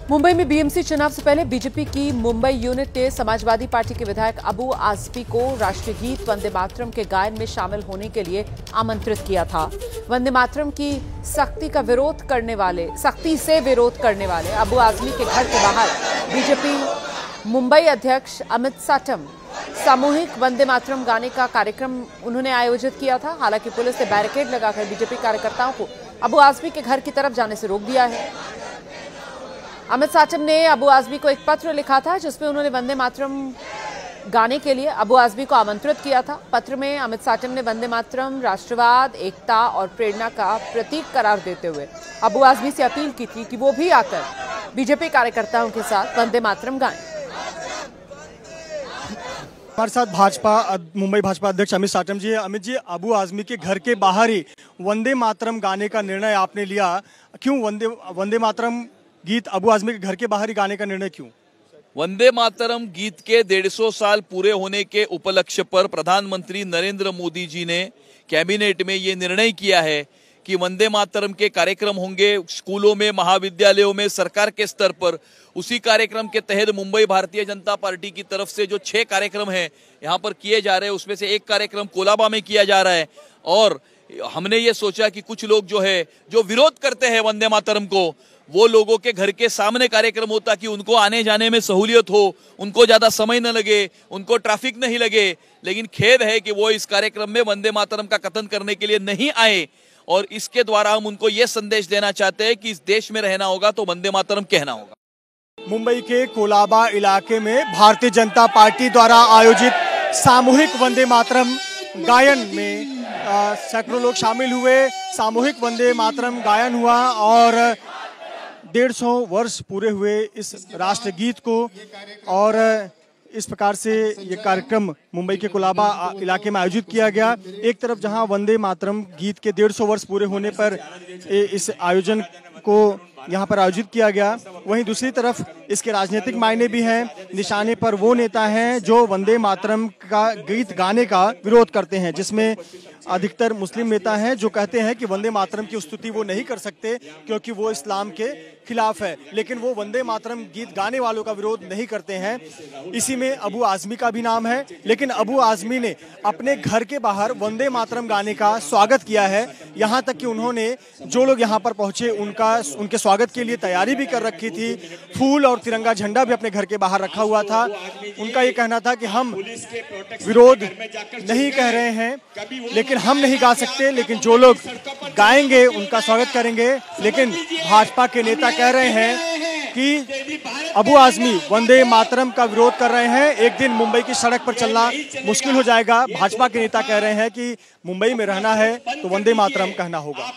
मुंबई में बीएमसी चुनाव से पहले बीजेपी की मुंबई यूनिट ने समाजवादी पार्टी के विधायक अबू आजमी को राष्ट्रीय गीत वंदे मातरम के गायन में शामिल होने के लिए आमंत्रित किया था। वंदे मातरम की सख्ती से विरोध करने वाले अबू आजमी के घर के बाहर बीजेपी मुंबई अध्यक्ष अमित साटम सामूहिक वंदे मातरम गाने का कार्यक्रम उन्होंने आयोजित किया था। हालांकि पुलिस ने बैरिकेड लगाकर बीजेपी कार्यकर्ताओं को अबू आजमी के घर की तरफ जाने से रोक दिया है। अमित साटम ने अबू आजमी को एक पत्र लिखा था जिसमें उन्होंने वंदे मातरम गाने के लिए अबू आजमी को आमंत्रित किया था। पत्र में अमित साटम ने वंदे मातरम राष्ट्रवाद, एकता और प्रेरणा का प्रतीक करार देते हुए अबू आजमी से अपील की थी कि वो भी आकर बीजेपी कार्यकर्ताओं के साथ वंदे मातरम गाएं। हमारे साथ मुंबई भाजपा अध्यक्ष अमित साटम जी। अमित जी, अबू आजमी के घर के बाहर ही वंदे मातरम गाने का निर्णय आपने लिया, क्यों वंदे मातरम गीत अबू आजमी के घर के बाहर ही गाने का निर्णय क्यों? वंदे मातरम गीत के 150 साल पूरे होने के उपलक्ष्य पर प्रधानमंत्री नरेंद्र मोदी जी ने कैबिनेट में ये निर्णय किया है कि वंदे मातरम के कार्यक्रम होंगे स्कूलों में, महाविद्यालयों में, सरकार के स्तर पर। उसी कार्यक्रम के तहत मुंबई भारतीय जनता पार्टी की तरफ से जो 6 कार्यक्रम हैं यहाँ पर किए जा रहे हैं, उसमें से एक कार्यक्रम कोलाबा में किया जा रहा है। और हमने ये सोचा कि कुछ लोग जो विरोध करते हैं वंदे मातरम को, वो लोगों के घर के सामने कार्यक्रम हो ताकि उनको आने जाने में सहूलियत हो, उनको ज्यादा समय न लगे, उनको ट्रैफिक नहीं लगे। लेकिन खेद है कि वो इस कार्यक्रम में वंदे मातरम का कथन करने के लिए नहीं आए। और इसके द्वारा हम उनको ये संदेश देना चाहते हैं कि इस देश में रहना होगा तो वंदे मातरम कहना होगा। मुंबई के कोलाबा इलाके में भारतीय जनता पार्टी द्वारा आयोजित सामूहिक वंदे मातरम गायन में सैकड़ों लोग शामिल हुए। सामूहिक वंदे मातरम गायन हुआ और 150 वर्ष पूरे हुए इस राष्ट्रगीत को। और इस प्रकार से ये कार्यक्रम मुंबई के कोलाबा इलाके में आयोजित किया गया। एक तरफ जहां वंदे मातरम गीत के 150 वर्ष पूरे होने पर इस आयोजन को यहाँ पर आयोजित किया गया, वहीं दूसरी तरफ इसके राजनीतिक मायने भी हैं। निशाने पर वो नेता हैं जो वंदे मातरम का गीत गाने का विरोध करते हैं, जिसमें अधिकतर मुस्लिम नेता हैं जो कहते हैं कि वंदे मातरम की स्तुति वो नहीं कर सकते क्योंकि वो इस्लाम के खिलाफ है, लेकिन वो वंदे मातरम गीत गाने वालों का विरोध नहीं करते हैं। इसी में अबू आजमी का भी नाम है, लेकिन अबू आजमी ने अपने घर के बाहर वंदे मातरम गाने का स्वागत किया है। यहाँ तक कि उन्होंने जो लोग यहाँ पर पहुंचे उनके स्वागत के लिए तैयारी भी कर रखी थी। फूल और तिरंगा झंडा भी अपने घर के बाहर रखा हुआ था। उनका ये कहना था कि हम विरोध नहीं कह रहे हैं, लेकिन हम नहीं गा सकते, लेकिन जो लोग गाएंगे उनका स्वागत करेंगे। लेकिन भाजपा के नेता कह रहे हैं कि अबू आजमी वंदे मातरम का विरोध कर रहे हैं, एक दिन मुंबई की सड़क पर चलना मुश्किल हो जाएगा। भाजपा के नेता कह रहे हैं कि मुंबई में रहना है तो वंदे मातरम कहना होगा।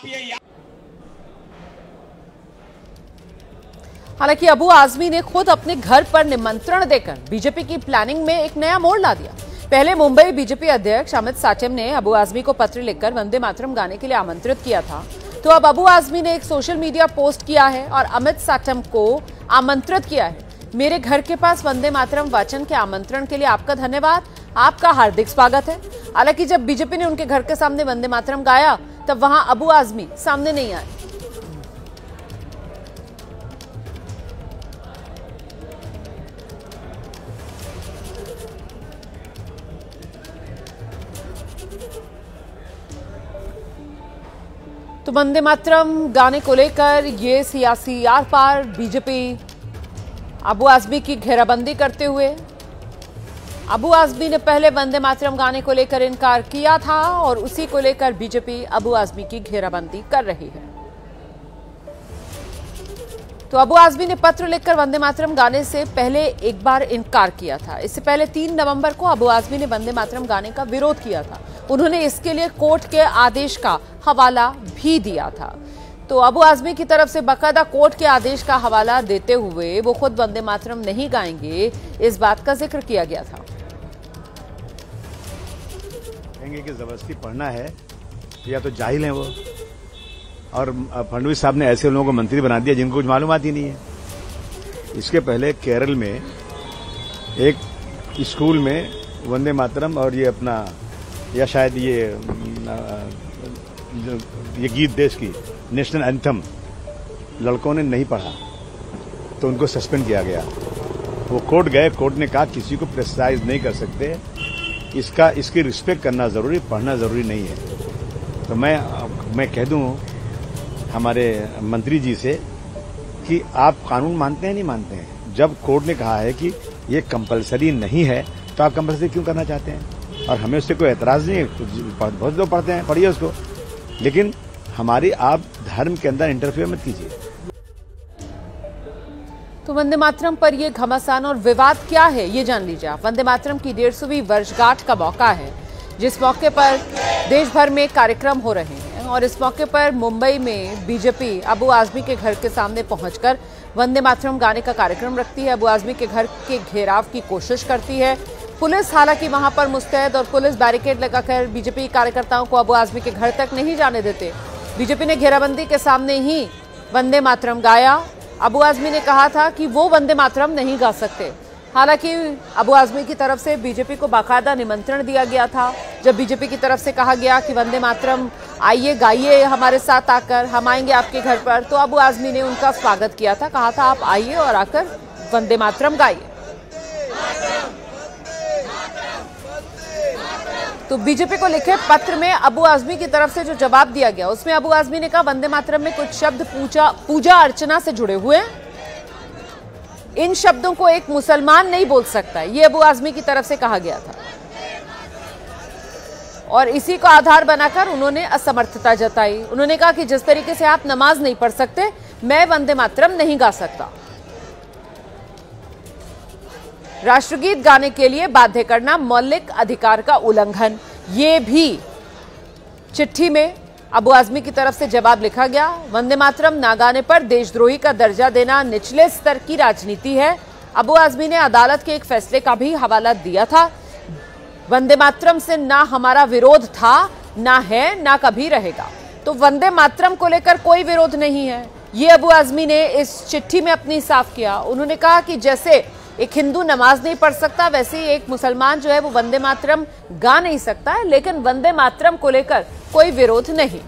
हालांकि अबू आजमी ने खुद अपने घर पर निमंत्रण देकर बीजेपी की प्लानिंग में एक नया मोड़ ला दिया। पहले मुंबई बीजेपी अध्यक्ष अमित साटम ने अबू आजमी को पत्र लिखकर वंदे मातरम गाने के लिए आमंत्रित किया था, तो अब अबू आजमी ने एक सोशल मीडिया पोस्ट किया है और अमित साटम को आमंत्रित किया है। मेरे घर के पास वंदे मातरम वाचन के आमंत्रण के लिए आपका धन्यवाद, आपका हार्दिक स्वागत है। हालांकि जब बीजेपी ने उनके घर के सामने वंदे मातरम गाया तब वहां अबू आजमी सामने नहीं आए। तो वंदे मातरम गाने को लेकर ये सियासी आर पार बीजेपी अबू आजमी की घेराबंदी करते हुए, अबू आजमी ने पहले वंदे मातरम गाने को लेकर इनकार किया था और उसी को लेकर बीजेपी अबू आजमी की घेराबंदी कर रही है। तो अबू आजमी ने पत्र लिखकर वंदे मातरम गाने से पहले एक बार इनकार किया था। इससे पहले 3 नवंबर को अबू आजमी ने वंदे मातरम गाने का विरोध किया था। उन्होंने इसके लिए कोर्ट के आदेश का हवाला भी दिया था। तो अबू आजमी की तरफ से बाकायदा कोर्ट के आदेश का हवाला देते हुए वो खुद वंदे मातरम नहीं गाएंगे, इस बात का जिक्र किया गया था। कहेंगे कि जबरदस्ती पढ़ना है या तो जाहिल हैं वो, और फडणवीस साहब ने ऐसे लोगों को मंत्री बना दिया जिनको कुछ मालूमात ही नहीं है। इसके पहले केरल में एक स्कूल में वंदे मातरम और ये अपना या शायद ये गीत देश की नेशनल एंथम लड़कों ने नहीं पढ़ा, तो उनको सस्पेंड किया गया। वो कोर्ट गए, कोर्ट ने कहा किसी को प्रेशराइज नहीं कर सकते, इसकी रिस्पेक्ट करना जरूरी, पढ़ना जरूरी नहीं है। तो मैं कह दूं हमारे मंत्री जी से कि आप कानून मानते हैं नहीं मानते हैं? जब कोर्ट ने कहा है कि ये कंपलसरी नहीं है तो आप कंपलसरी क्यों करना चाहते हैं? और हमें उससे कोई एतराज नहीं है, बहुत लोग पढ़ते हैं, पढ़िए उसको, लेकिन हमारी आप धर्म के अंदर इंटरफेयर मत कीजिए। तो वंदे मातरम पर यह घमासान और विवाद क्या है, ये जान लीजिए आप। वंदे मातरम की 150वीं वर्षगांठ का मौका है, जिस मौके पर देश भर में कार्यक्रम हो रहे हैं और इस मौके पर मुंबई में बीजेपी अबू आजमी के घर के सामने पहुंचकर वंदे मातरम गाने का कार्यक्रम रखती है। अबू आजमी के घर के घेराव की कोशिश करती है। पुलिस हालांकि वहां पर मुस्तैद और पुलिस बैरिकेड लगाकर बीजेपी कार्यकर्ताओं को अबू आजमी के घर तक नहीं जाने देते। बीजेपी ने घेराबंदी के सामने ही वंदे मातरम गाया। अबू आजमी ने कहा था कि वो वंदे मातरम नहीं गा सकते। हालांकि अबू आजमी की तरफ से बीजेपी को बाकायदा निमंत्रण दिया गया था। जब बीजेपी की तरफ से कहा गया कि वंदे मातरम आइए गाइए हमारे साथ आकर, हम आएंगे आपके घर पर, तो अबू आजमी ने उनका स्वागत किया था, कहा था आप आइए और आकर वंदे मातरम गाइए। तो बीजेपी को लिखे पत्र में अबू आजमी की तरफ से जो जवाब दिया गया उसमें अबू आजमी ने कहा वंदे मातरम में कुछ शब्द पूजा अर्चना से जुड़े हुए हैं, इन शब्दों को एक मुसलमान नहीं बोल सकता। ये अबू आजमी की तरफ से कहा गया था और इसी को आधार बनाकर उन्होंने असमर्थता जताई। उन्होंने कहा कि जिस तरीके से आप नमाज नहीं पढ़ सकते, मैं वंदे मातरम नहीं गा सकता। राष्ट्रगीत गाने के लिए बाध्य करना मौलिक अधिकार का उल्लंघन, ये भी चिट्ठी में अबू आजमी की तरफ से जवाब लिखा गया। वंदे मातरम ना गाने पर देशद्रोही का दर्जा देना निचले स्तर की राजनीति है। अबू आजमी ने अदालत के एक फैसले का भी हवाला दिया था। वंदे मातरम से ना हमारा विरोध था, ना है, ना कभी रहेगा। तो वंदे मातरम को लेकर कोई विरोध नहीं है, ये अबू आजमी ने इस चिट्ठी में अपनी साफ किया। उन्होंने कहा कि जैसे एक हिंदू नमाज नहीं पढ़ सकता, वैसे ही एक मुसलमान जो है वो वंदे मातरम गा नहीं सकता है, लेकिन वंदे मातरम को लेकर कोई विरोध नहीं।